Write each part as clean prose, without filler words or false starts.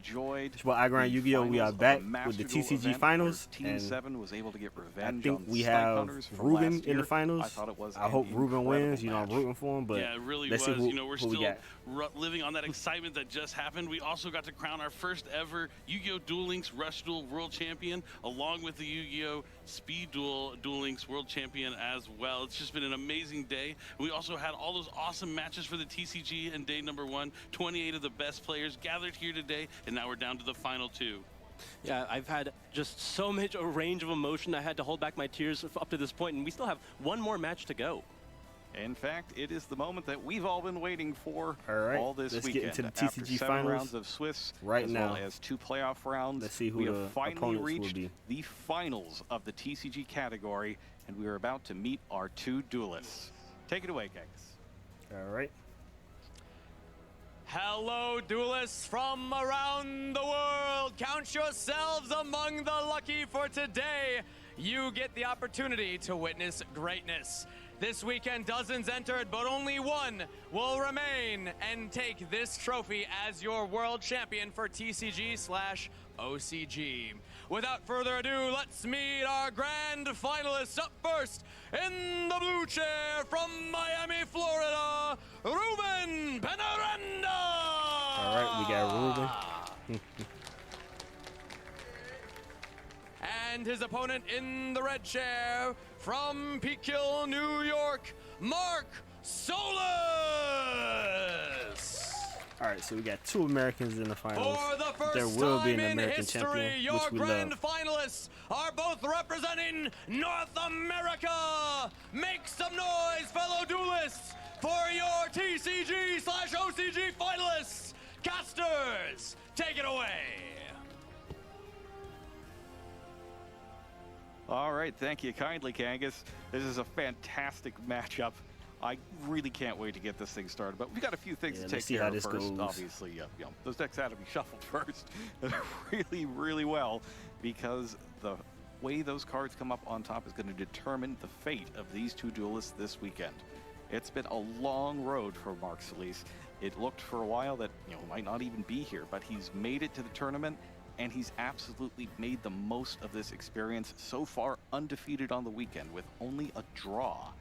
enjoyed. Well, I grind Yu-Gi-Oh! We are back with the TCG finals, Team 7 was able to get revenge. I think we have RUBEN in the finals. I hope RUBEN wins. You know, I'm rooting for him, but yeah, it really let's was. See who, you know, we're still living on that excitement that just happened. We also got to crown our first ever Yu-Gi-Oh! Duel Links Rush Duel World Champion, along with the Yu-Gi-Oh! Speed Duel Links World Champion as well. It's just been an amazing day. We also had all those awesome matches for the TCG in day number 1. 28 of the best players gathered here today, and now we're down to the final 2. Yeah, I've had just so much a range of emotion. I had to hold back my tears up to this point, and we still have one more match to go. In fact, it is the moment that we've all been waiting for all this let's weekend. Get into the TCG After 7 finals rounds of Swiss, right as now, well as 2 playoff rounds, let's see who we the have finally reached will be. the finals of the TCG category, and we are about to meet our 2 duelists. Take it away, Kangas. All right. Hello, duelists from around the world. Count yourselves among the lucky, for today you get the opportunity to witness greatness. This weekend, dozens entered, but only one will remain and take this trophy as your world champion for TCG/OCG. Without further ado, let's meet our grand finalists. Up first, in the blue chair from Miami, Florida, RUBEN Penaranda! All right, we got RUBEN. And his opponent in the red chair from Peak Hill, New York, Mark Solis! All right, so we got 2 Americans in the finals. For the first there will be an time in American history, champion, your which we grand love. finalists are both representing North America. Make some noise, fellow duelists, for your TCG/OCG finalists. Casters, take it away. All right, thank you kindly, Kangas. This is a fantastic matchup. I really can't wait to get this thing started, but we got a few things to take care of first. Goes. Obviously, you know, those decks had to be shuffled first really, really well, because the way those cards come up on top is going to determine the fate of these 2 duelists this weekend. It's been a long road for Mark Solis. It looked for a while that, you know, might not even be here, but he's made it to the tournament, and he's absolutely made the most of this experience. So far, undefeated on the weekend with only a draw.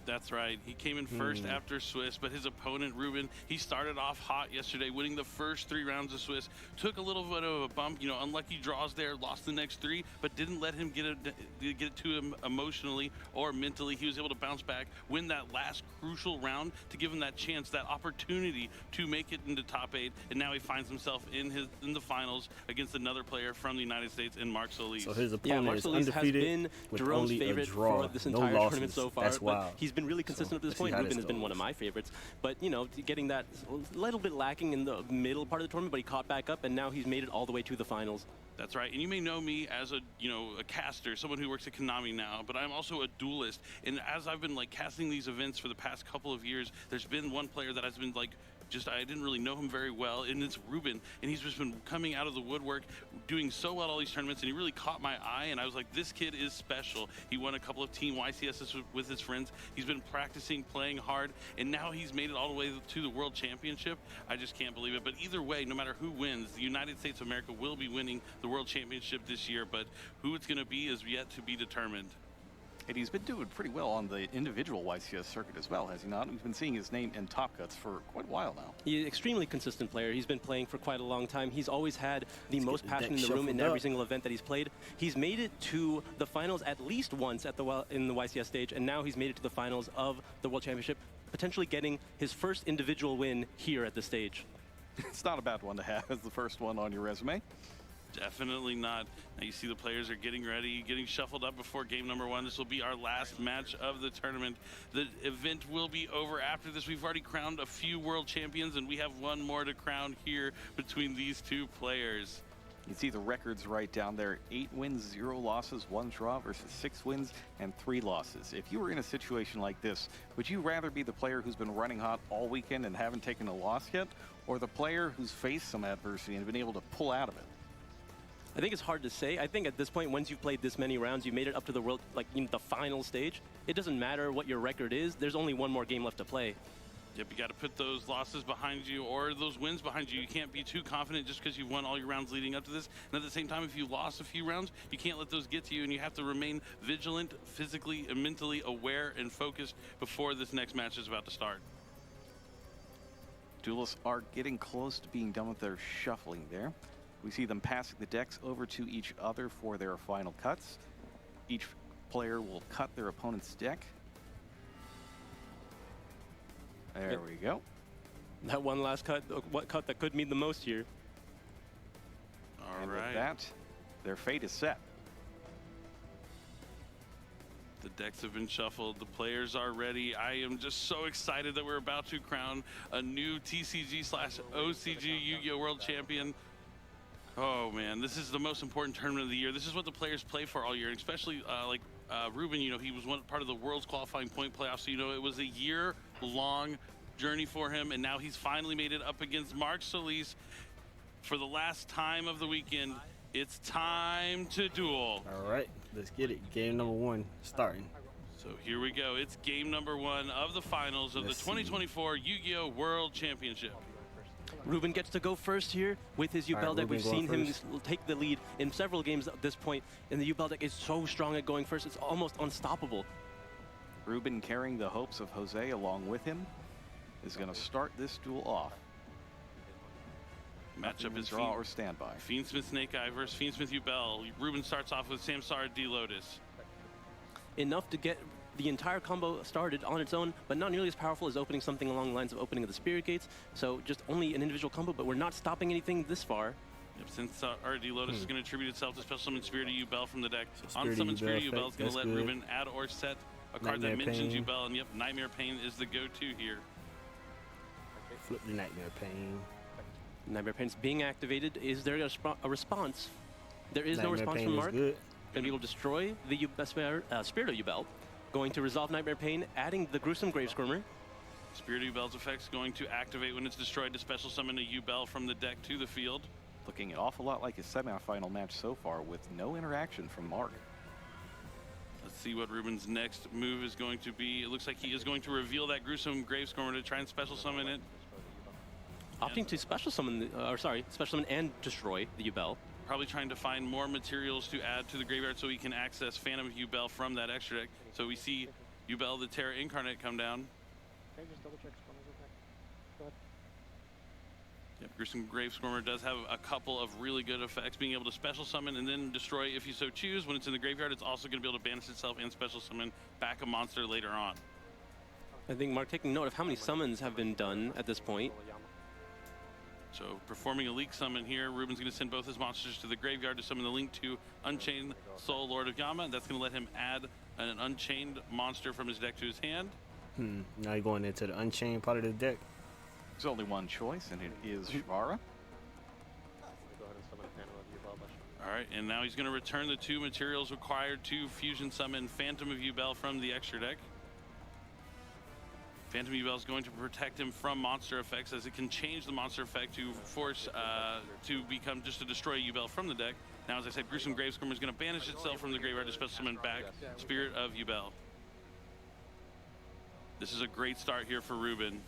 That's right. He came in first after Swiss, but his opponent, RUBEN, he started off hot yesterday, winning the first 3 rounds of Swiss. Took a little bit of a bump, you know, unlucky draws there, lost the next 3, but didn't let him get it to him emotionally or mentally. He was able to bounce back, win that last crucial round to give him that chance, that opportunity to make it into top 8, and now he finds himself in the finals against another player from the United States in Mark Solis. So his opponent Mark is Solis undefeated has been with Jerome's only favorite a draw, for this no entire losses. tournament so far. That's wild. He's been really consistent up to this point. RUBEN has been one of my favorites, but you know, getting that a little bit lacking in the middle part of the tournament, but he caught back up, and now he's made it all the way to the finals. That's right, and you may know me as a caster, someone who works at Konami now, but I'm also a duelist. And as I've been casting these events for the past couple of years, there's been one player that has been I didn't really know him very well, and it's RUBEN, and he's just been coming out of the woodwork, doing so well at all these tournaments, and he really caught my eye, and I was like, this kid is special. He won a couple of Team YCSs with his friends. He's been practicing, playing hard, and now he's made it all the way to the World Championship. I just can't believe it. But either way, no matter who wins, the United States of America will be winning the World Championship this year, but who it's going to be is yet to be determined. And he's been doing pretty well on the individual YCS circuit as well, has he not? We've been seeing his name in Top Cuts for quite a while now. He's an extremely consistent player. He's been playing for quite a long time. He's always had the most passion in the room in every single event that he's played. He's made it to the finals at least once in the YCS stage, and now he's made it to the finals of the World Championship, potentially getting his first individual win here at the stage. It's not a bad one to have as the first one on your resume. Definitely not. Now you see the players are getting ready, getting shuffled up before game number 1. This will be our last match of the tournament. The event will be over after this. We've already crowned a few world champions, and we have one more to crown here between these 2 players. You see the records right down there: 8 wins, 0 losses, 1 draw versus 6 wins and 3 losses. If you were in a situation like this, would you rather be the player who's been running hot all weekend and haven't taken a loss yet, or the player who's faced some adversity and been able to pull out of it? I think it's hard to say. I think at this point, once you've played this many rounds, you've made it up to the world, the final stage. It doesn't matter what your record is. There's only one more game left to play. Yep, you got to put those losses behind you or those wins behind you. You can't be too confident just because you've won all your rounds leading up to this. And at the same time, if you lost a few rounds, you can't let those get to you, and you have to remain vigilant, physically and mentally aware and focused before this next match is about to start. Duelists are getting close to being done with their shuffling there. We see them passing the decks over to each other for their final cuts. Each player will cut their opponent's deck. There we go. That one last cut, what cut that could mean the most here. All and right. With that, their fate is set. The decks have been shuffled. The players are ready. I am just so excited that we're about to crown a new TCG/OCG Yu-Gi-Oh! World Champion. Oh man, this is the most important tournament of the year. This is what the players play for all year, and especially Ruben, you know, he was part of the world's qualifying point playoffs, so you know it was a year-long journey for him, and now he's finally made it up against Mark Solis for the last time of the weekend. It's time to duel. All right, let's get it. Game number 1 starting. So here we go. It's game number 1 of the finals of the 2024 Yu-Gi-Oh! World Championship. Ruben gets to go first here with his Yubel deck. We've seen him take the lead in several games at this point, and the Yubel deck is so strong at going first, it's almost unstoppable. Ruben, carrying the hopes of Jose along with him, is going to start this duel off. Matchup is draw or standby. Fiendsmith Snake Eye versus Fiendsmith Yubel. Ruben starts off with Samsara D Lotus. Enough to get the entire combo started on its own, but not nearly as powerful as opening something along the lines of opening of the Spirit Gates. So just only an individual combo, but we're not stopping anything this far. Yep, since RD Lotus is going to attribute itself to special summon Spirit of Yubel from the deck. On summon Spirit of Yubel is going to let Ruben add or set a card that mentions Yubel, and yep, Nightmare Pain is the go-to here. Flip the Nightmare Pain. Nightmare Pain's being activated. Is there a response? There is no response from Mark. Going to be able to destroy the Spirit of Yubel. Going to resolve Nightmare Pain, adding the Gruesome Grave Squirmer. Spirit of Yubel's effect's going to activate when it's destroyed to special summon a Yubel from the deck to the field. Looking an awful lot like his semifinal match so far with no interaction from Mark. Let's see what Ruben's next move is going to be. It looks like he is going to reveal that Gruesome Grave Squirmer to try and special summon it. Opting to special summon, special summon and destroy the Yubel. Probably trying to find more materials to add to the graveyard so he can access Phantom of Yubel from that extra deck. So we see Yubel the Terra Incarnate come down. Can I just double check Squirmer's effect? Go ahead. Yep, Gruesome Grave Squirmer does have a couple of really good effects, being able to special summon and then destroy if you so choose. When it's in the graveyard, it's also going to be able to banish itself and special summon back a monster later on. I think Mark taking note of how many summons have been done at this point. So performing a Leak Summon here, Ruben's going to send both his monsters to the graveyard to summon the Link to Unchained Soul Lord of Yama. That's going to let him add an Unchained monster from his deck to his hand. Now you're going into the Unchained part of the deck. There's only one choice, and it is Shivara. All right, and now he's going to return the 2 materials required to fusion summon Phantom of Yubel from the extra deck. Phantom Yubel is going to protect him from monster effects, as it can change the monster effect to force to become just to destroy Yubel from the deck. Now, as I said, Gruesome Grave Squirmer is going to banish itself from the graveyard to special summon back Spirit of Yubel. This is a great start here for Ruben.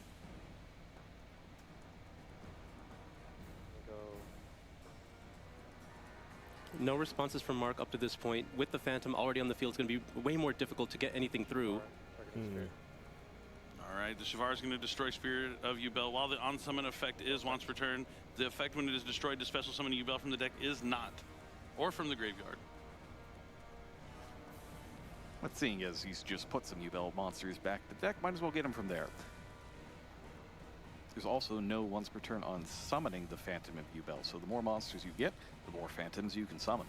No responses from Mark up to this point. With the Phantom already on the field, it's going to be way more difficult to get anything through. All right, the Shivar is going to destroy Spirit of Yubel. While the on-summon effect is once per turn, the effect when it is destroyed to special summon Yubel from the deck is not, or from the graveyard. But seeing as he's just put some Yubel monsters back in the deck, might as well get him from there. There's also no once per turn on summoning the Phantom of Yubel, so the more monsters you get, the more Phantoms you can summon.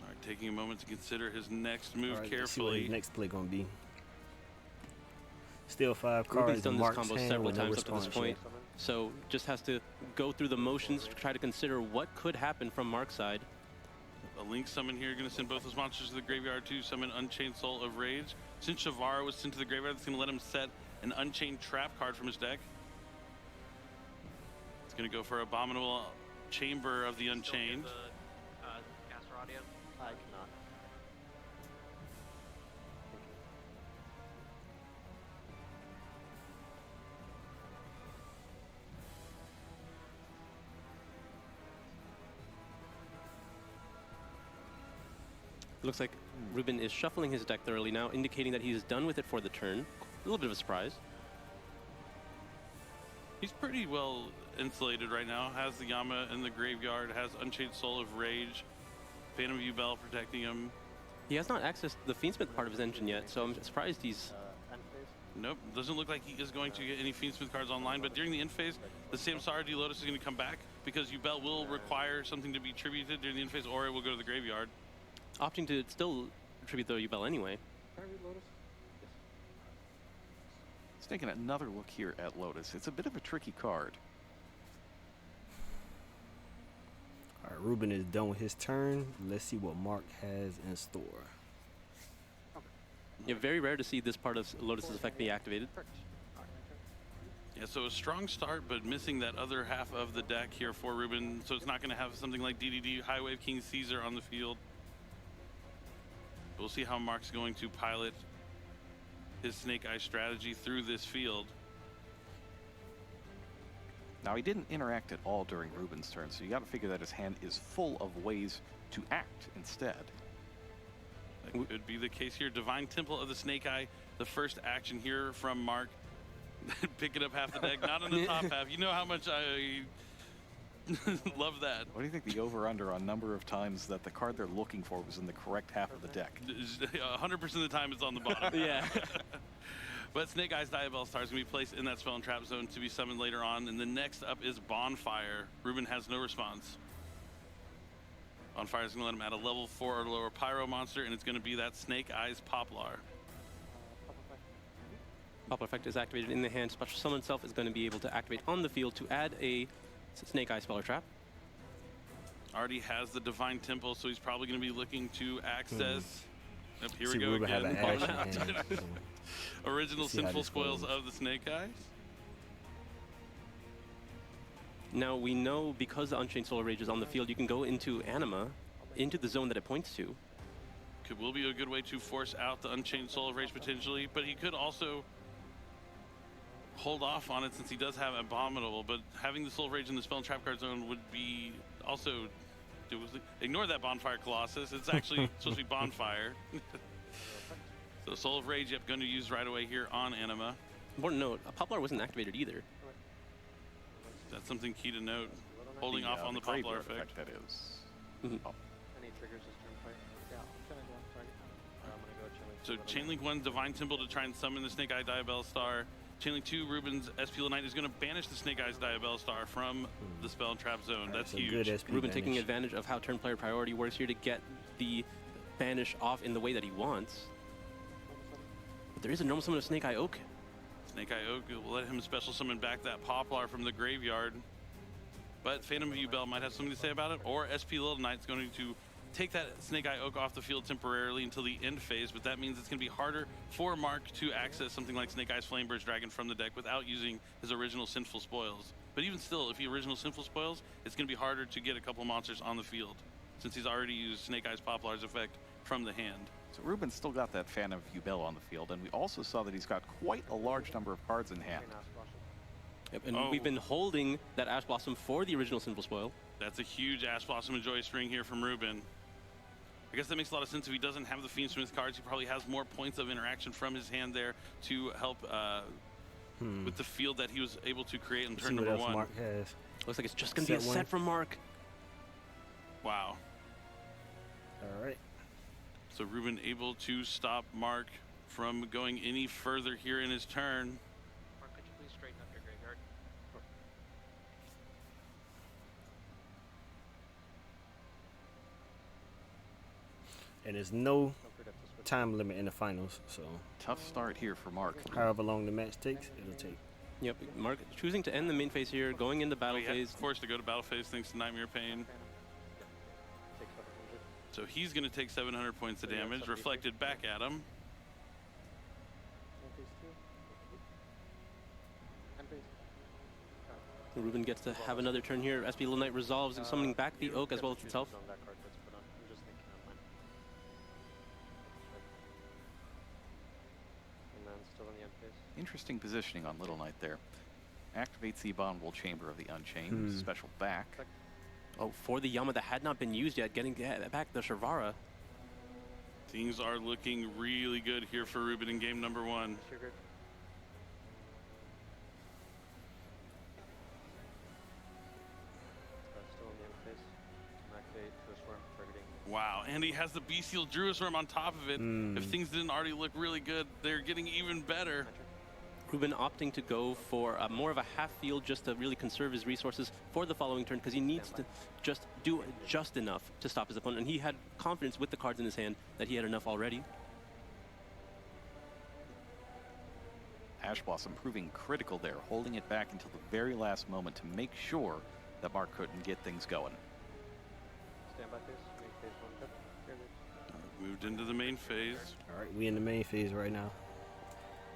All right, taking a moment to consider his next move carefully. Let's see what his next play gonna be. Still 5 cards. Ruben's done this combo several times up to this point, so just has to go through the motions to try to consider what could happen from Mark's side. A Link Summon here, going to send both his monsters to the graveyard to summon Unchained Soul of Rage. Since Shavara was sent to the graveyard, it's going to let him set an Unchained Trap card from his deck. It's going to go for Abominable Chamber of the Unchained. Caster audio? I cannot. Looks like Ruben is shuffling his deck thoroughly now, indicating that he's done with it for the turn. A little bit of a surprise. He's pretty well insulated right now. Has the Yama in the graveyard, has Unchained Soul of Rage, Phantom Yubel protecting him. He has not accessed the Fiendsmith part of his engine yet, so I'm surprised he's... Nope, doesn't look like he is going to get any Fiendsmith cards online, but during the end phase, the Samsara D Lotus is going to come back because Yubel will require something to be tributed during the end phase, or it will go to the graveyard. Opting to still tribute the Yubel anyway. Let's take another look here at Lotus. It's a bit of a tricky card. All right, Ruben is done with his turn. Let's see what Mark has in store. Yeah, very rare to see this part of Lotus's effect be activated. Yeah, so a strong start, but missing that other half of the deck here for Ruben, so it's not going to have something like DDD, High Wave King Caesar on the field. We'll see how Mark's going to pilot his Snake Eye strategy through this field. Now, he didn't interact at all during Ruben's turn, so you got to figure that his hand is full of ways to act instead. That could be the case here. Divine Temple of the Snake Eye, the first action here from Mark. Picking up half the deck, not on the top half. You know how much I love that. What do you think the over-under on number of times that the card they're looking for was in the correct half of the deck? 100% of the time it's on the bottom. Yeah. But Snake Eye's Diabell Star is going to be placed in that spell and trap zone to be summoned later on. And the next up is Bonfire. Ruben has no response. Bonfire is going to let him add a level 4 or lower Pyro monster, and it's going to be that Snake Eyes Poplar. Poplar effect is activated in the hand. Special Summon itself is going to be able to activate on the field to add a Snake Eye spell or trap. Already has the Divine Temple, so he's probably going to be looking to access. Yep, here See, we go Ruben again. have an action hand, so Original see how Sinful this Spoils goes. of the Snake Eyes. Now we know because the Unchained Soul Rage is on the field, you can go into Anima, into the zone that it points to. Will be a good way to force out the Unchained Soul of Rage potentially, but he could also hold off on it since he does have Abominable, but having the Soul of Rage in the spell and trap card zone would be also... Ignore that Bonfire Colossus. It's actually supposed to be Bonfire. So Soul of Rage, yep, going to use right away here on Anima. Important note, Poplar wasn't activated either. That's something key to note. Holding off on the Poplar effect. That is. Mm-hmm. Oh. Any triggers this turn fight? Yeah, I'm gonna go So Chainlink 1, Divine Temple to try and summon the Snake Eye Diabell Star. Chainlink 2, Ruben's SP Knight is going to banish the Snake Eyes Diabell Star from the spell and trap zone. That's so huge. good SP Ruben banish. taking advantage of how turn player priority works here to get the banish off in the way that he wants. But there is a normal summon of Snake Eye Oak. Snake Eye Oak will let him special summon back that Poplar from the graveyard. But Phantom Yubel might have something to say about it, or SP Little Knight's going to take that Snake Eye Oak off the field temporarily until the end phase, but that means it's going to be harder for Mark to access something like Snake Eyes Flamebird's Dragon from the deck without using his original Sinful Spoils. But even still, if he original Sinful Spoils, it's going to be harder to get a couple monsters on the field since he's already used Snake Eyes Poplar's effect from the hand. So Ruben's still got that Phantom Yubel on the field, and we also saw that he's got quite a large number of cards in hand. Yep, and we've been holding that Ash Blossom for the original Sinful Spoil. That's a huge Ash Blossom and Joy String here from Ruben. I guess that makes a lot of sense. If he doesn't have the Fiendsmith cards, he probably has more points of interaction from his hand there to help with the field that he was able to create in turn number 1. Mark has. Looks like it's just going to be a set from Mark. Wow. All right. So Ruben able to stop Mark from going any further here in his turn. Mark, could you please straighten up your graveyard? And there's no time limit in the finals, so Tough start here for Mark. however long the match takes, it'll take. Yep, Mark choosing to end the main phase here, going into battle phase. Forced to go to battle phase thanks to Nightmare Pain. Take 700. So he's going to take 700 points of damage, reflected back at him. And phase 2. And phase. Ruben gets to have another turn here. SP Little Knight resolves, summoning back the Oak as well as itself. On that card that's put on. I'm just thinking on mine. And then still in the end phase. Interesting positioning on Little Knight there. Activates the Abominable Chamber of the Unchained. Special back. Oh, for the Yama that had not been used yet, getting back the Sharvara. Things are looking really good here for Ruben in game number 1. Sugar. Still in the end phase. Activate twist worm targeting. Wow, and he has the bestial Druid Worm on top of it. If things didn't already look really good, they're getting even better. Ruben opting to go for more of a half field just to really conserve his resources for the following turn because he needs to just do just enough to stop his opponent. And he had confidence with the cards in his hand that he had enough already. Ash Blossom proving critical there, holding it back until the very last moment to make sure that Mark couldn't get things going. Stand by phase. Make phase 1 cut. Here it is. Moved into the main phase. All right, we in the main phase right now.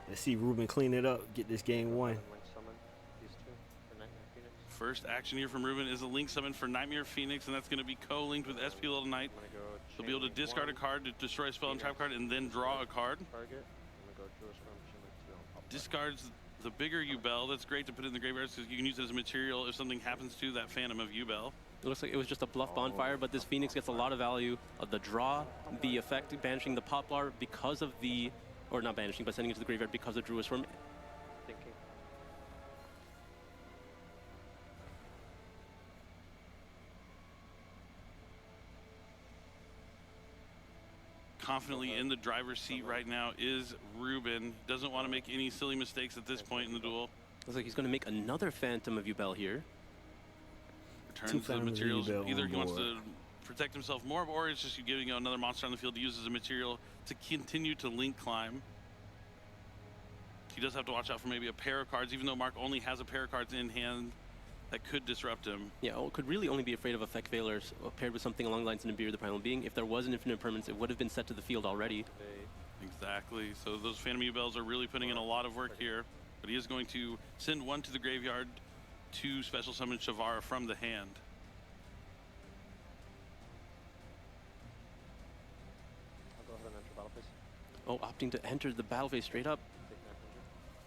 Let's see Ruben clean it up, get this game won. Link summon these two for Nightmare Phoenix. First action here from Ruben is a link summon for Nightmare Phoenix, and that's going to be co-linked with SP Little Knight. I'm gonna go He'll be able to discard a card to destroy a spell and trap card, and then draw a card. Target. I'm gonna go Druid Worm Shimmer 2 on top. Discards the bigger Yubel. That's great to put in the graveyard because you can use it as a material if something happens to that Phantom of Yubel. It looks like it was just a bluff bonfire, but this Phoenix gets a lot of value of the draw, the effect banishing the Poplar because of the, or not banishing, but sending it to the graveyard because of Druid Worm. Thinking. Confidently in the driver's seat right now is Ruben. Doesn't want to make any silly mistakes at this point in the duel. Looks like he's going to make another Phantom of Yubel here. Returns the Phantoms of materials. Yubel Either on he wants board. to protect himself more, or it's just giving another monster on the field to use as a material to continue to link climb. He does have to watch out for maybe a pair of cards, even though Mark only has a pair of cards in hand that could disrupt him. Yeah, could really only be afraid of Effect Veilers paired with something along the lines of Nibiru the Primal Being. If there was an Infinite Permanence, it would have been set to the field already. Exactly. So those Phantom Yubels are really putting in a lot of work here. But he is going to send one to the graveyard to special summon Shavara from the hand. I'll go ahead and enter battle phase. Oh, opting to enter the battle phase straight up. Take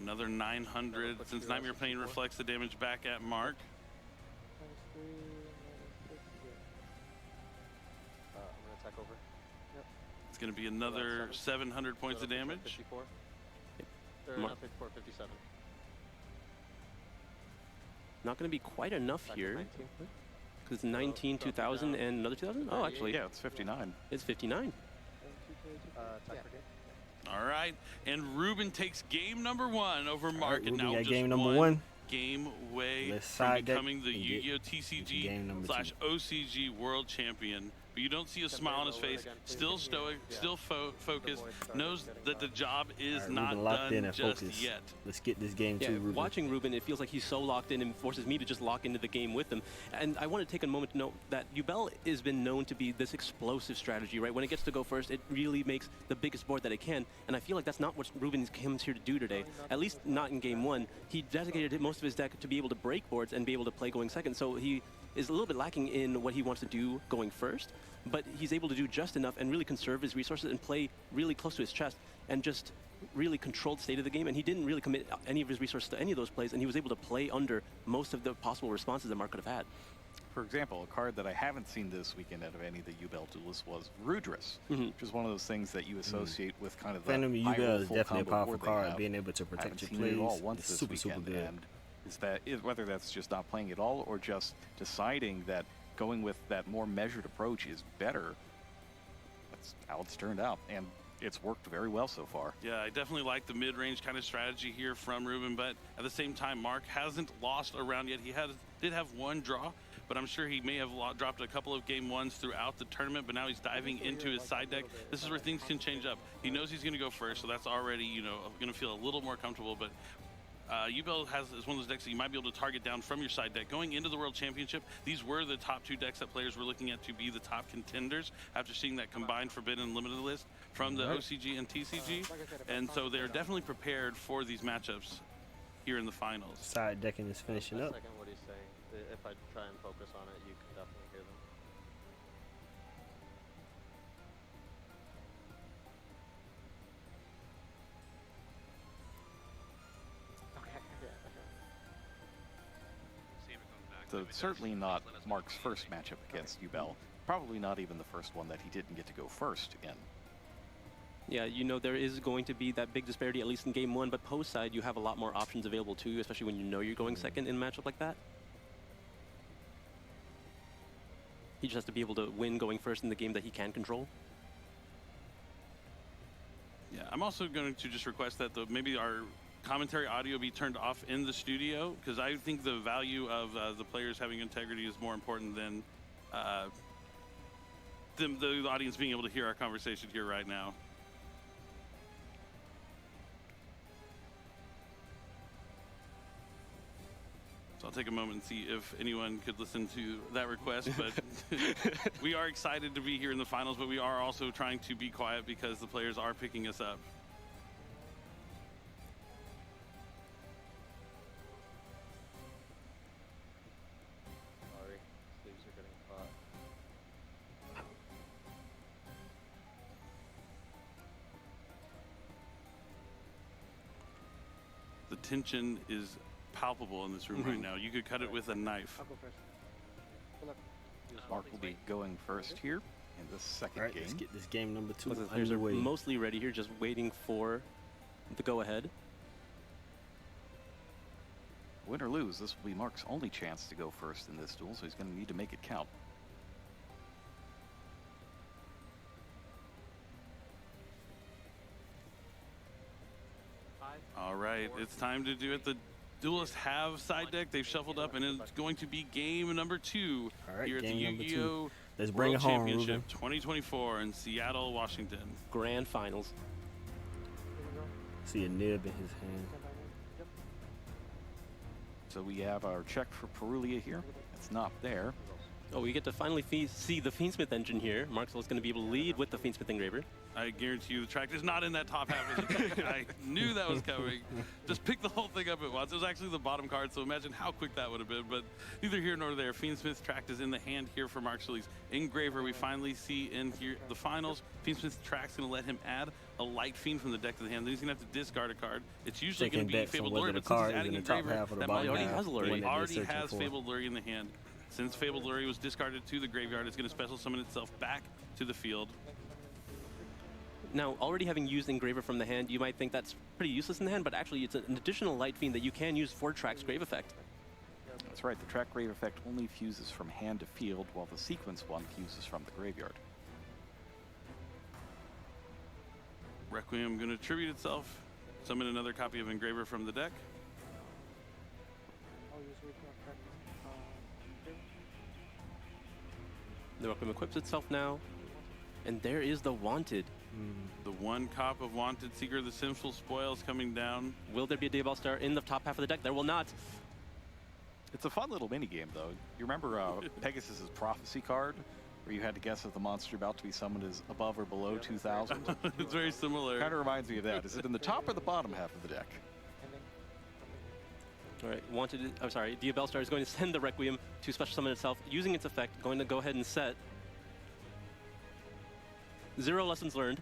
900. Another 900, since Nightmare Pain reflects the damage back at Mark. -3, -6, I'm gonna attack over. Yep. It's going to be another 700 points of damage. 54. Mar- Not 54, 57. Not going to be quite enough Back to here. 19. Because it's 19, 2000, and another 2000? Oh, actually, Yeah, it's 59. it's 59. Attack for game. All right, and Ruben takes game number 1 over Mark, and Ruben now got just game number one one. game away Let's from side deck becoming the and get Yugioh game number TCG / OCG World Champion. But you don't see a smile on his face. Still stoic, still focused. Knows that the job is All right, not Ruben locked in done and just focused. yet. Let's get this game Yeah, too, Ruben. watching Ruben, it feels like he's so locked in and forces me to just lock into the game with him. And I want to take a moment to note that Yubel has been known to be this explosive strategy, right? When it gets to go first, it really makes the biggest board that it can. And I feel like that's not what Ruben comes here to do today. At least not in game 1. He dedicated most of his deck to be able to break boards and be able to play going second. So he is a little bit lacking in what he wants to do going first. But he's able to do just enough and really conserve his resources and play really close to his chest and just really control the state of the game. And he didn't really commit any of his resources to any of those plays, and he was able to play under most of the possible responses that Mark could have had. For example, a card that I haven't seen this weekend out of any of the Yubel duelists was Rudris, Mhm. which is one of those things that you associate with kind of the Phantom high roll Yubel is full definitely a combo powerful board they card. have. Being able to I haven't protect your seen it at all plays once is this super weekend, good. and whether that's just not playing at all or just deciding that going with that more measured approach is better. That's how it's turned out, and it's worked very well so far. Yeah, I definitely like the mid-range kind of strategy here from Ruben, but at the same time, Mark hasn't lost a round yet. He did have one draw, but I'm sure he may have dropped a couple of game 1s throughout the tournament, but now he's diving into his side deck. This is where things can change up. He knows he's going to go first, so that's already, going to feel a little more comfortable, but Yubel is one of those decks that you might be able to target down from your side deck. Going into the World Championship, these were the top 2 decks that players were looking at to be the top contenders after seeing that combined Forbidden and Limited list from the OCG and TCG. And so they're definitely prepared for these matchups here in the finals. Side decking is finishing up. Second, what he's saying. If I try and focus on it, you can definitely hear them. So certainly not Mark's first matchup against Yubel. Probably not even the first one that he didn't get to go first in. Yeah, you know, there is going to be that big disparity, at least in game one, but post side, you have a lot more options available to you, especially when you know you're going second in a matchup like that. He just has to be able to win going first in the game that he can control. Yeah, I'm also going to just request that maybe our commentary audio be turned off in the studio, because I think the value of the players having integrity is more important than the audience being able to hear our conversation here right now. So I'll take a moment and see if anyone could listen to that request, but we are excited to be here in the finals, but we are also trying to be quiet because the players are picking us up. Sorry, sleeves are getting caught. The tension is palpable in this room right now. You could cut it with a knife. I'll go first. Good luck. Mark will be going first here in the second All right, game. let's get this game number 2 Both of the players are underway. mostly ready here, just waiting for the go-ahead. Win or lose, this will be Mark's only chance to go first in this duel, so he's going to need to make it count. All right, it's time to do it. The duelists have side deck. They've shuffled up, and it's going to be game number 2 All right, here at the game number 2. Yugioh Let's bring World it home, Championship Ruben. 2024 in Seattle, Washington. Grand finals. See a nib in his hand. Yep. So we have our check for Perulia here. It's not there. Oh, we get to finally see the Fiendsmith engine here. Marxwell's going to be able to lead with the Fiendsmith engraver. I guarantee you the track is not in that top half of the deck. I knew that was coming. Just pick the whole thing up at once. It was actually the bottom card, so imagine how quick that would have been. But neither here nor there. Fiendsmith's track is in the hand here for Mark Shilley's engraver. We finally see in here the finals. Fiendsmith's track's going to let him add a light fiend from the deck to the hand. Then he's going to have to discard a card. It's usually going to be Taking bets on Fabled whether Lure, the but since card he's is adding in the top engraver, half or the that bottom might already half, has the Lure. thing He that they're already searching has for. Fabled Lure in the hand. Since Fabled Lure was discarded to the graveyard, it's going to special summon itself back to the field. Now, already having used engraver from the hand, you might think that's pretty useless in the hand, but actually it's an additional light fiend that you can use for track's grave effect. That's right, the track grave effect only fuses from hand to field, while the sequence one fuses from the graveyard. Requiem going to tribute itself, summon another copy of engraver from the deck. I'll use regional track. Here. The Requiem equips itself now, and there is the Wanted. The one cop of Wanted, Seeker of the Sinful Spoils coming down. Will there be a Dayball Star in the top half of the deck? There will not. It's a fun little mini game, though. You remember Pegasus' prophecy card, where you had to guess if the monster about to be summoned is above or below 2,000? It's very similar. Kind of reminds me of that. Is it in the top or the bottom half of the deck? Ending. All right, Wanted, I'm sorry, Dayball Star is going to send the Requiem to special summon itself, using its effect, going to go ahead and set. 0 lessons learned.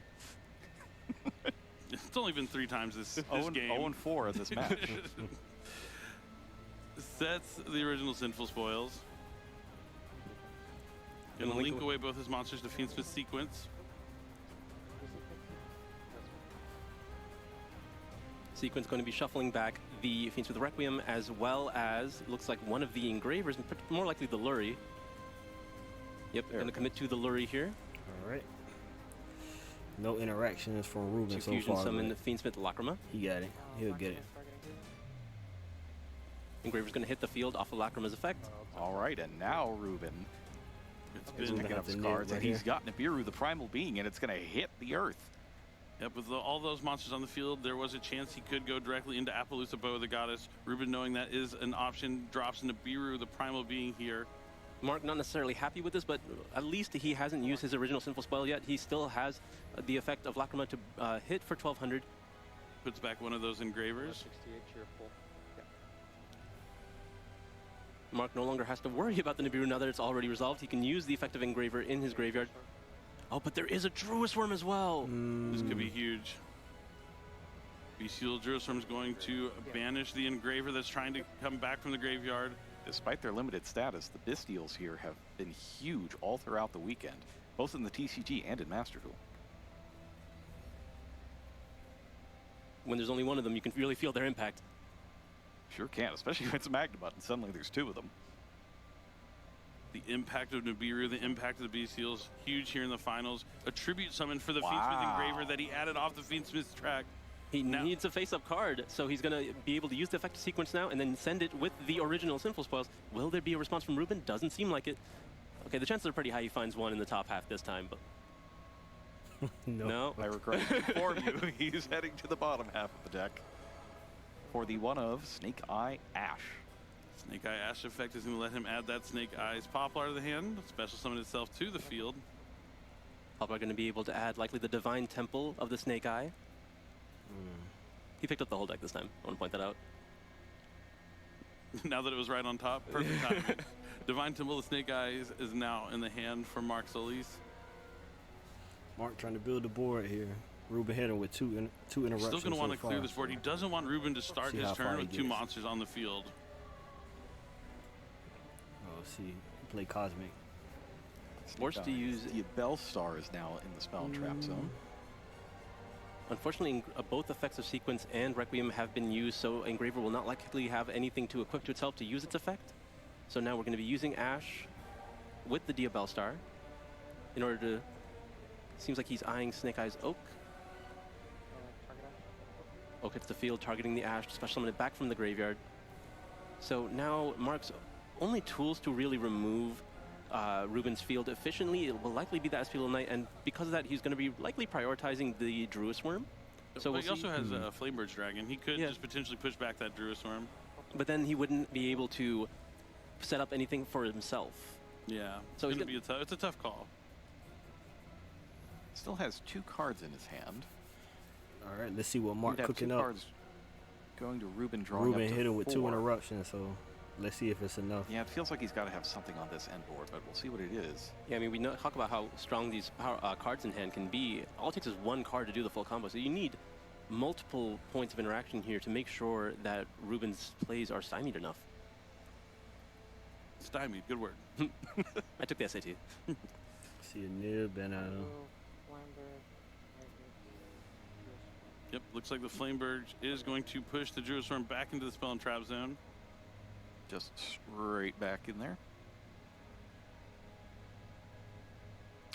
It's only been 3 times this game. 0-4 in this match. Sets the original Sinful Spoils. Gonna link away both his monsters to Fiendsmith sequence. Sequence going to be shuffling back the Fiendsmith Requiem, as well as, it looks like one of the engravers, more likely the Lurie. Yep, going to commit to the Lurie here. All right. No interactions from Ruben To so fusion far. summon but Fiendsmith Lacrima. he got it. He'll get it. Engraver's going to hit the field off of Lacrima's effect. All right, and now Ruben is Ruben picking has up his the cards, nib and right he's got Nibiru, the primal being, and it's going to hit the earth. Yep, with all those monsters on the field, there was a chance he could go directly into Appaloosa Bow of the Goddess. Ruben, knowing that is an option, drops Nibiru, the primal being here. Mark not necessarily happy with this, but at least he hasn't used his original Sinful Spoil yet. He still has the effect of Lacrima to hit for 1,200. Puts back one of those engravers. 68, you're full. Yeah. Mark no longer has to worry about the Nibiru now that it's already resolved. He can use the effect of engraver in his graveyard. Oh, but there is a Druid Worm as well. This could be huge. Bestial Druid is going to banish the engraver that's trying to come back from the graveyard. Despite their limited status, the Bestials here have been huge all throughout the weekend, both in the TCG and in Master Duel. when there's only one of them, you can really feel their impact. Sure can, especially when it's a Magnabot and suddenly there's two of them. The impact of Nibiru, the impact of the Beast Heals, huge here in the finals. A tribute summon for the Fiendsmith Engraver that he added off the Fiendsmith's track. He needs a face-up card, so he's going to be able to use the effective sequence now and then send it with the original Sinful Spoils. Will there be a response from Ruben? Doesn't seem like it. Okay, the chances are pretty high he finds one in the top half this time, but... No. I regret to inform you, he's heading to the bottom half of the deck for the one of Snake Eye Ash. Snake Eye Ash effect is going to let him add that Snake Eyes Poplar to the hand, special summon itself to the field. Poplar going to be able to add likely the Divine Temple of the Snake Eye. He picked up the whole deck this time. I want to point that out. Now that it was right on top, perfect timing. Divine Temple of Snake Eyes is now in the hand for Mark Solis. Mark trying to build the board here. Ruben hit him with two interruptions. Still going to want to so clear far, this board. He doesn't want Ruben to start See his how far turn he with two gets. monsters on the field. Oh, see, he play Cosmic. Forced to use... The Bellstar is now in the Spell and Trap zone. Unfortunately, both effects of Sequence and Requiem have been used, so Engraver will not likely have anything to equip to itself to use its effect. So now we're going to be using Ash with the Dia Bellstar in order to... Seems like he's eyeing Snake Eyes Oak. Target Ash. Oak hits the field, targeting the Ash to special summon it back from the graveyard. So now Mark's only tools to really remove Ruben's field efficiently, it will likely be the SP Little Knight, and because of that, he's going to be likely prioritizing the Druis Worm. So but we'll he also see. has a Flamebird's Dragon. He could just potentially push back that Druis Worm. But then he wouldn't be able to set up anything for himself. Yeah, So it's he's going to be it's a tough call. Still has two cards in his hand. All right, let's see what Mark He'd have cooking two up. cards going to Ruben, drawing Ruben up to hit him with 2 4. interruptions, so let's see if it's enough. Yeah, it feels like he's got to have something on this end board, but we'll see what it is. Yeah, I mean, we talk about how strong these cards in hand can be. All it takes is one card to do the full combo, so you need multiple points of interaction here to make sure that Ruben's plays are stymied enough. Stymied, good word. I took the SAT. See a nib and Yep, looks like the Flamebird is going to push the Druid Storm back into the Spell and Trap zone. Just straight back in there.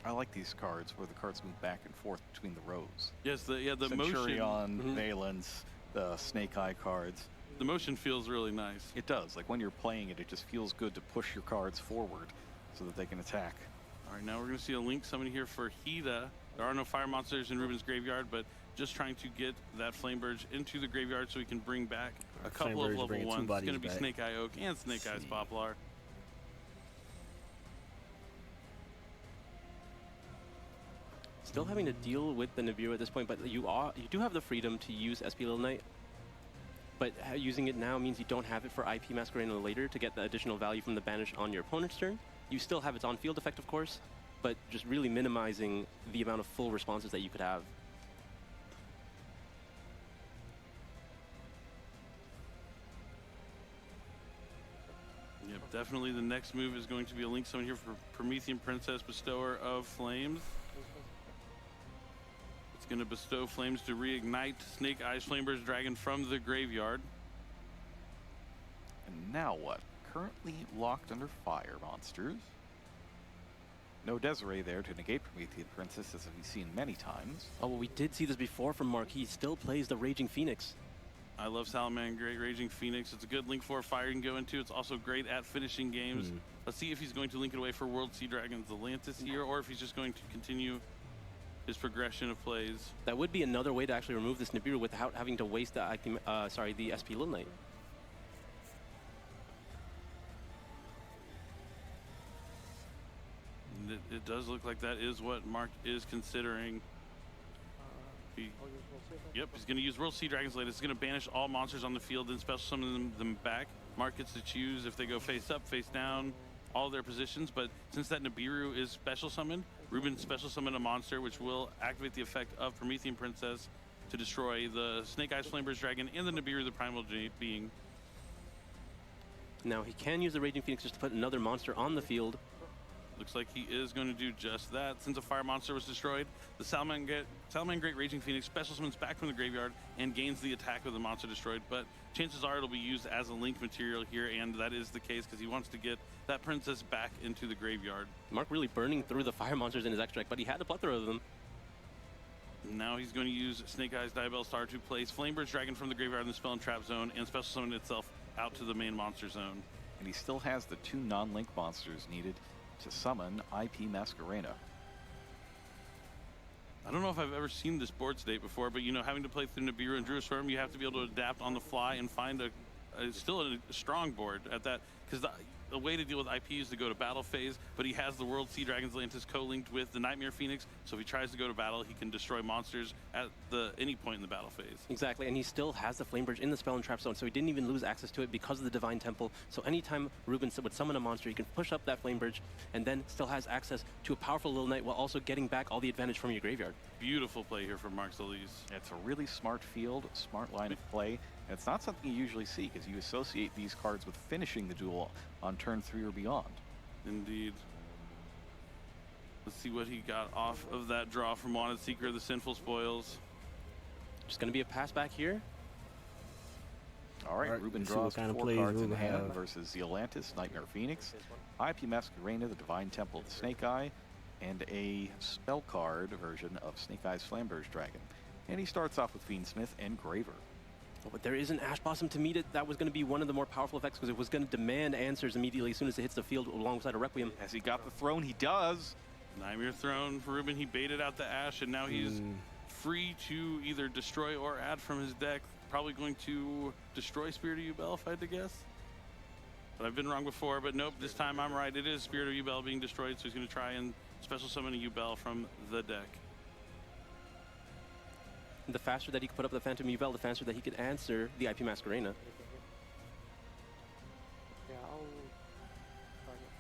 I like these cards where the cards move back and forth between the rows. Yes, the motion. Centurion, Valence, the Snake Eye cards. The motion feels really nice. It does. Like when you're playing it, it just feels good to push your cards forward so that they can attack. All right, now we're going to see a Link summon here for Hida. There are no fire monsters in Ruben's graveyard, but just trying to get that Flamebird into the graveyard so we can bring back a couple of Flamebird's level bringing 2 ones. It's bodies going to be back. Snake Eye Oak and Snake Eyes Poplar. Still having to deal with the Nibiru at this point, but you do have the freedom to use SP Little Knight. But using it now means you don't have it for IP Masquerade later to get the additional value from the banish on your opponent's turn. You still have its on-field effect, of course, but just really minimizing the amount of full responses that you could have. Yep, definitely the next move is going to be a Link summon here for Promethean Princess, Bestower of Flames. It's going to bestow flames to reignite Snake Eyes Flamebird's Dragon from the graveyard. And now what? Currently locked under fire monsters. No Desiree there to negate Promethean Princess, as we've seen many times. Oh, well, we did see this before from Mark. He still plays the Raging Phoenix. I love Salamander, great Raging Phoenix. It's a good link for fire you can go into. It's also great at finishing games. Let's see if he's going to link it away for World Sea Dragons Atlantis here, or if he's just going to continue his progression of plays. That would be another way to actually remove this Nibiru without having to waste the the SP Little Knight. It does look like that is what Mark is considering. Yep, he's going to use World Sea Dragons later. It's going to banish all monsters on the field and special summon them back. Mark gets to choose if they go face up, face down, all their positions. But since that Nibiru is special summoned, Ruben special summon a monster which will activate the effect of Promethean Princess to destroy the Snake Eyes Flamebird's Dragon and the Nibiru, the Primal Being. Now he can use the Raging Phoenix just to put another monster on the field. Looks like he is going to do just that. Since a fire monster was destroyed, the Salaman Great Raging Phoenix special summons back from the graveyard and gains the attack of the monster destroyed, but chances are it'll be used as a link material here, and that is the case because he wants to get that princess back into the graveyard. Mark really burning through the fire monsters in his extract, but he had a plethora of them. Now he's going to use Snake Eyes Diabell Star to place Flamebird's Dragon from the graveyard in the spell and trap zone and special summon itself out to the main monster zone. And he still has the 2 non-link monsters needed to summon IP Masquerena. I don't know if I've ever seen this board state before, but you know, having to play through Nibiru and Druid Swarm, you have to be able to adapt on the fly and find still a strong board at that, because the way to deal with IP is to go to battle phase, but he has the World Sea Dragon's Lantis co-linked with the Nightmare Phoenix, so if he tries to go to battle, he can destroy monsters at any point in the battle phase. Exactly, and he still has the Flamebridge in the spell and trap zone, so he didn't even lose access to it because of the Divine Temple. So anytime Ruben would summon a monster, he can push up that Flamebridge and then still has access to a powerful Little Knight while also getting back all the advantage from your graveyard. Beautiful play here from Mark Solis. It's a really smart field, smart line of play. And it's not something you usually see because you associate these cards with finishing the duel on turn 3 or beyond. Indeed. Let's see what he got off of that draw from Wanted Seeker, the Sinful Spoils. Just going to be a pass back here. All right, Alright, Ruben let's see what draws kind of 4 plays cards in Ruben hand have. versus the Atlantis, Nightmare Phoenix, IP Masquerena, the Divine Temple, the Snake Eye, and a spell card version of Snake Eye's Flamberge Dragon. And he starts off with Fiendsmith and Graver. Oh, but there is an Ash Blossom to meet it. That was going to be one of the more powerful effects because it was going to demand answers immediately as soon as it hits the field alongside a Requiem. Has he got the throne? He does. Nightmare Throne for Ruben. He baited out the Ash, and now he's free to either destroy or add from his deck. Probably going to destroy Spirit of Yubel, if I had to guess. But I've been wrong before, but nope, this time I'm right. It is Spirit of Yubel being destroyed, so he's going to try and special summon a Yubel from the deck. The faster that he could put up the Phantom Yubel, the faster that he could answer the IP Masquerena. Yeah, I'll target.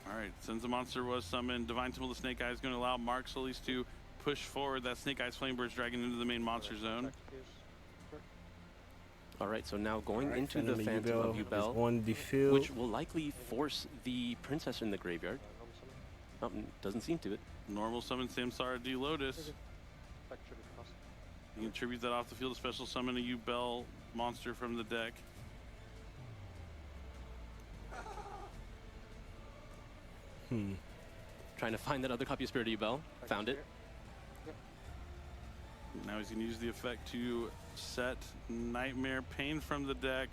All right, since the monster was summoned, Divine Temple of the Snake Eye is going to allow Mark Solis to push forward that Snake Eyes Flamebird's Dragon into the main monster zone. All right, so now going Alright, into the Phantom of is Yubel, on the field. which will likely force the Princess in the graveyard. Oh, doesn't seem to it. Normal summon Samsara D Lotus. You can tribute that off the field to special summon a Yubel monster from the deck. Trying to find that other copy of Spirit of Yubel. Found it. Now he's going to use the effect to set Nightmare Pain from the deck.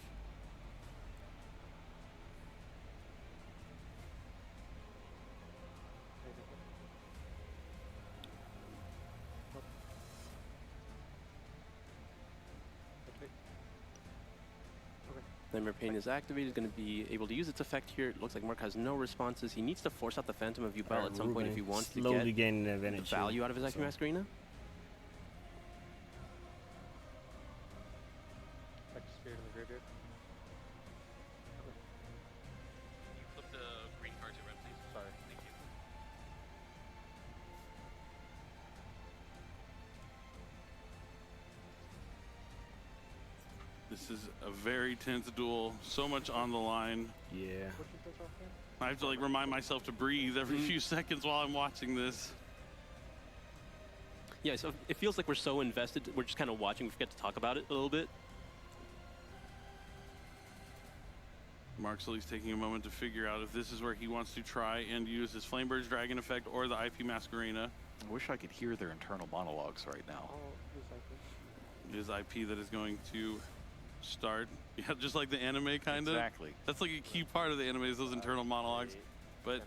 Nightmare Pain is activated, going to be able to use its effect here. It looks like Mark has no responses. He needs to force out the Phantom of Yubel at some point if he wants to slowly get gaining the advantage. value out of his IP Masquerena. Back to Spirit in the graveyard. You flip the green card to red, please. Sorry. Thank you. This is a very tense duel. So much on the line. Yeah. What you push off there? I have to like remind myself to breathe every few seconds while I'm watching this. Yeah, so it feels like we're so invested. We're just kind of watching. We forget to talk about it a little bit. Mark Solis taking a moment to figure out if this is where he wants to try and use his Flamebird's Dragon effect or the IP Masquerena. I wish I could hear their internal monologues right now. I'll use like this. It is IP that is going to start. Yeah, just like the anime, kind of. Exactly. That's like a key part of the anime is those internal monologues. But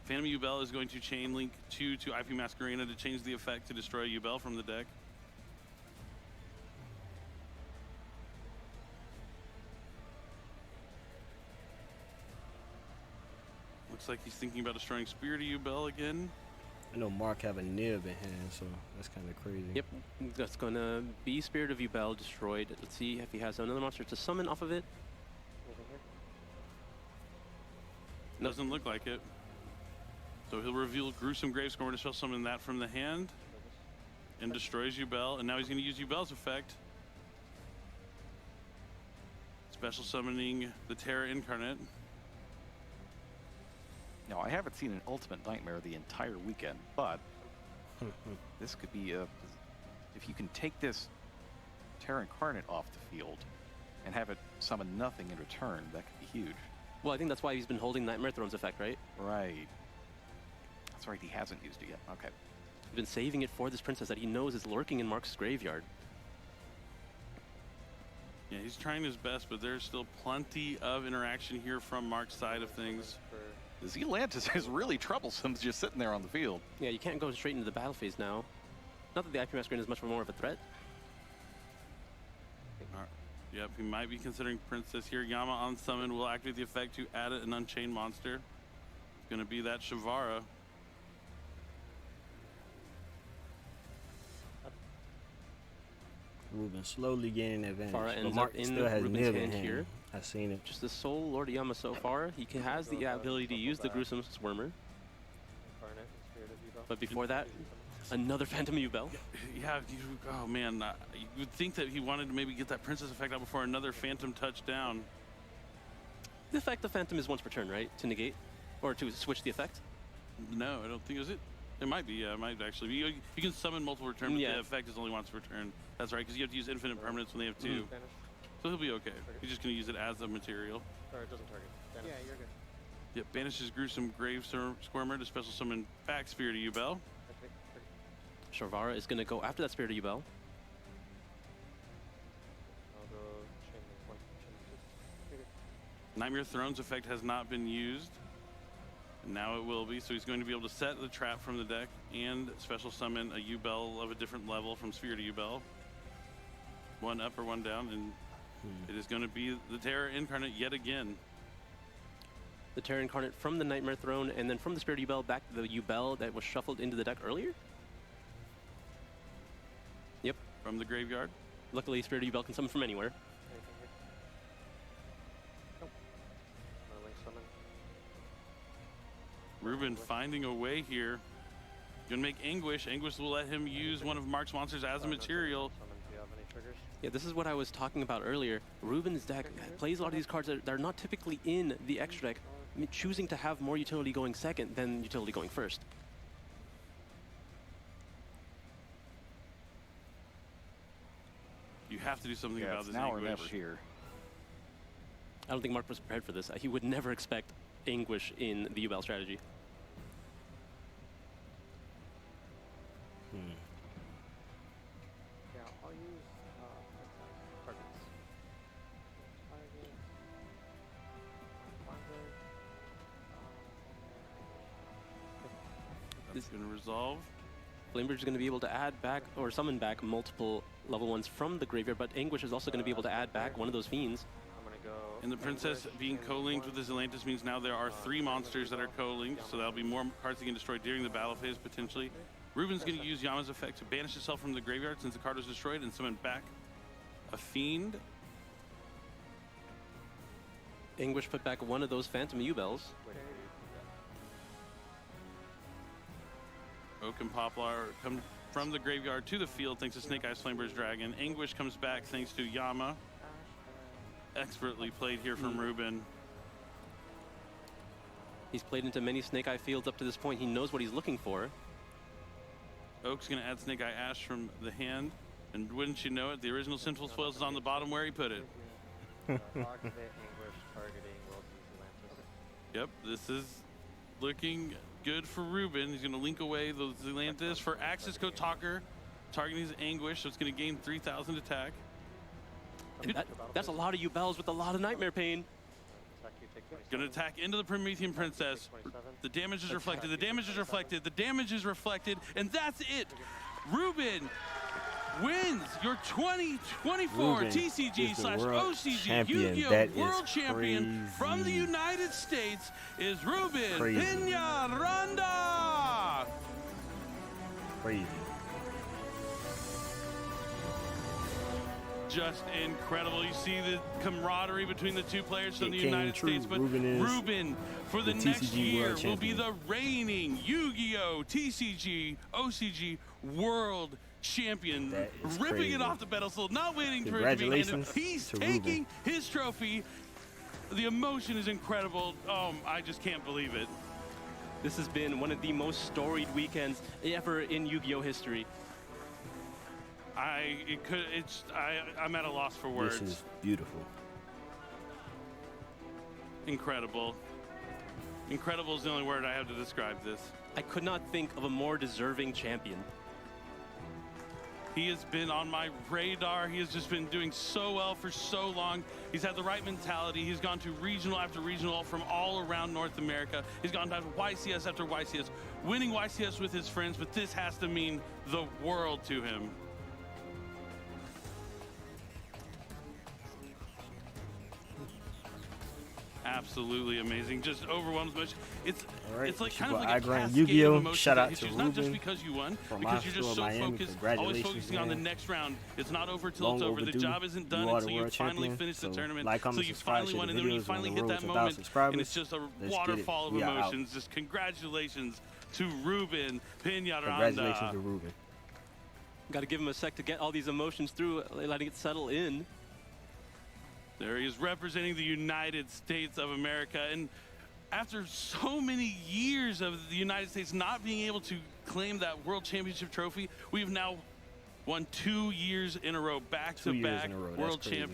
Phantom Yubel is going to chain link 2 to IP Masquerena to change the effect to destroy Yubel from the deck. Looks like he's thinking about destroying Spirit of Yubel again. I know Mark have a nib in hand, so that's kind of crazy. Yep, that's going to be Spirit of Yubel destroyed. Let's see if he has another monster to summon off of it. Over here. Nope. Doesn't look like it. So he'll reveal Gruesome Gravescorn to spell summon that from the hand and destroys Yubel. And now he's going to use Yubel's effect. Special summoning the Terra Incarnate. Now, I haven't seen an Ultimate Nightmare the entire weekend, but this could be a... If you can take this Terra Incarnate off the field and have it summon nothing in return, that could be huge. Well, I think that's why he's been holding Nightmare Throne's effect, right? Right. That's right, he hasn't used it yet. Okay. He's been saving it for this princess that he knows is lurking in Mark's graveyard. Yeah, he's trying his best, but there's still plenty of interaction here from Mark's side of things. The Zealantis is really troublesome just sitting there on the field. Yeah, you can't go straight into the battle phase now. Not that the IP Masquerade is much more of a threat. Yep, he might be considering Princess here. Yama on summon will activate the effect to add an Unchained monster. It's going to be that Shavara. Ruben slowly gaining advantage. Farah But ends Mark up in still has Ruben's nib in hand hand. here. I've seen it. Just the sole Lord Yama so far. He has the ability to use the Gruesome Swarmer. But before that, another Phantom Yubel. Yeah, oh man, you would think that he wanted to maybe get that Princess effect out before another Phantom touchdown. The effect of Phantom is once per turn, right? To negate? Or to switch the effect? No, I don't think is it. It might be, yeah, it might actually be. You can summon multiple return, but the effect is only once per turn. That's right, because you have to use infinite permanence when they have two. So he'll be okay. He's just going to use it as a material. Or it doesn't target. Yeah, you're good. Yep, banishes Gruesome Grave Squirmer to special summon back Spirit of Yubel. Shavara is going to go after that Spirit of Yubel. I'll go chain one, chain two. Nightmare Throne's effect has not been used. And now it will be, so he's going to be able to set the trap from the deck and special summon a Yubel of a different level from Sphere to Yubel. One up or one down, and it is going to be the Terra Incarnate yet again. The Terra Incarnate from the Nightmare Throne, and then from the Spirit of Yubel back to the Yubel that was shuffled into the deck earlier? Yep. From the graveyard. Luckily, Spirit of Yubel can summon from anywhere. Anything here? Nope. No link summon. Ruben finding a way here. Gonna make Anguish. Anguish will let him use one of Mark's monsters as a material. Summon. Do you have any triggers? Yeah, this is what I was talking about earlier. Ruben's deck plays a lot of these cards that are not typically in the extra deck, choosing to have more utility going second than utility going first. You have to do something Yeah, about it's this now or Anguish. never here. I don't think Mark was prepared for this. He would never expect Anguish in the Yubel strategy. Yeah, I'll use targets. That's gonna resolve. Flamebridge is going to be able to add back or summon back multiple level 1s from the graveyard, but Anguish is also going to be able to add back one of those fiends. I'm gonna go. And the Princess being co-linked with the Zealantis means now there are 3 monsters that are co-linked, so that'll be more cards that can destroy during the battle phase potentially. Ruben's going to use Yama's effect to banish itself from the graveyard since the card was destroyed and summon back a fiend. Anguish put back one of those Phantom Yubels. Oak and Poplar come from the graveyard to the field thanks to Snake Eyes Flamebird's Dragon. Anguish comes back thanks to Yama. Expertly played here from Ruben. He's played into many Snake Eye fields up to this point. He knows what he's looking for. Oak's going to add Snake Eye Ash from the hand. And wouldn't you know it, the original Sinful Spoils is on the bottom where he put it. Activate Anguish targeting World's Zealantis. Yep, this is looking good for Ruben. He's going to link away the Zealantis for Axis Code Talker, targeting his Anguish, so it's going to gain 3,000 attack. That's a lot of Yubels with a lot of Nightmare Pain. Attack you, take 27. Going to attack into the Promethean Princess. The damage is reflected, the damage is reflected, the damage is reflected, and that's it. Ruben wins your 2024 Ruben TCG/OCG Yu-Gi-Oh! World Champion from the United States is Ruben Peñaranda. Crazy. Just incredible. You see the camaraderie between the two players from It the came United true. States, but Ruben for the the next TCG year World will be the Champion. reigning Yu-Gi-Oh! TCG OCG World Champion, That is ripping crazy. it off the pedestal, not waiting for it to be handed. Congratulations He's to taking his trophy. The emotion is incredible. I just can't believe it. This has been one of the most storied weekends ever in Yu-Gi-Oh history. I'm at a loss for words. This is beautiful. Incredible. Incredible is the only word I have to describe this. I could not think of a more deserving champion. He has been on my radar. He has just been doing so well for so long. He's had the right mentality. He's gone to regional after regional from all around North America. He's gone to YCS after YCS, winning YCS with his friends, but this has to mean the world to him. Absolutely amazing. Just overwhelms much. It's right, it's like it's kind your of boy like a Igran cascade Yugioh. of emotions Shout that out hits to you. It's not just Ruben because you won, from because you're just so Miami. focused, always Congratulations, focusing on the man. next round. It's not over till Long it's over. The overdue. job isn't done You are the until you world finally champion. finish the So tournament. like, comment, So you subscribe, finally share won, the and then when you videos. finally On hit the road that to 1,000 moment, subscribers. and it's just a Let's get it. waterfall of We are out. emotions. Just congratulations to Ruben Peñaranda. Congratulations to Ruben. Got to give him a sec to get all these emotions through, letting it settle in. There he is representing the United States of America. And after so many years of the United States not being able to claim that World Championship trophy, we've now won 2 years in a row, back-to-back in a row. That's World crazy. Championships.